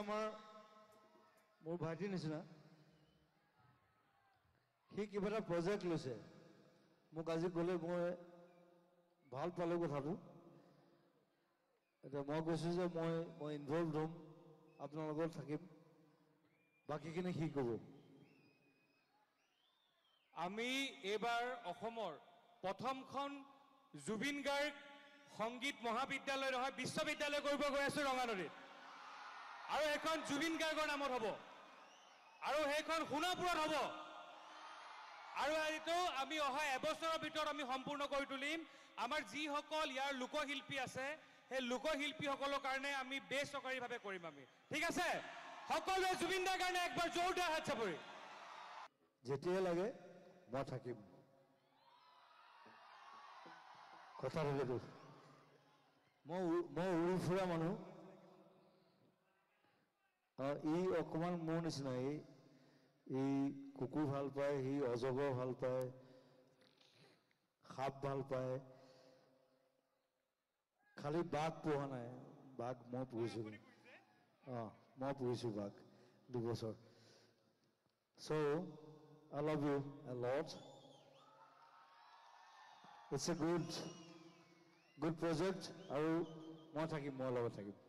আমাৰ মোৰ ভাইটিৰ নিচিনা সি কিবা এটা প্ৰজেক্ট লৈছে মোক আজি ক'লে মই ভাল পালোঁ কথাটো এতিয়া মই কৈছোঁ যে মই ইনভলভ হ'ম আপোনাৰ লগত থাকিম বাকীখিনি সি ক'ব আমি এইবাৰ অসমৰ প্ৰথমখন জুবিন গাৰ্গ সংগীত মহাবিদ্যালয় নহয় বিশ্ববিদ্যালয় কৰিব গৈ আছোঁ ৰঙানদীত আৰু এখন জুবিন গাৰ্গৰ নামত হ'ব আৰু সেইখন সোণাপুৰত হ'ব আৰু এইটো আমি অহা এবছৰৰ ভিতৰত আমি সম্পূৰ্ণ কৰি তুলিম আমাৰ যিসকল ইয়াৰ লোকশিল্পী আছে সেই লোকশিল্পীসকলৰ কাৰণে আমি বেচৰকাৰীভাৱে কৰিম আমি ঠিক আছে সকলোৱে জুবিন দাৰ কাৰণে একবাৰ জোৰদাৰ হাত চাপৰি যেতিয়াই লাগে মই থাকিম কথা থাকেতো মই উৰি ফুৰা মানুহ ই অকণমান মোৰ নিচিনা এই কুকুৰ ভাল পায় সি অজগৰ ভাল পায় সাপ ভাল পায় খালি বাঘ পোহা নাই বাঘ মই পুহিছোঁ মই পুহিছোঁ বাঘ 2 বছৰ so I love you a lot it's a good project আৰু মই থাকিম মই লগত থাকিম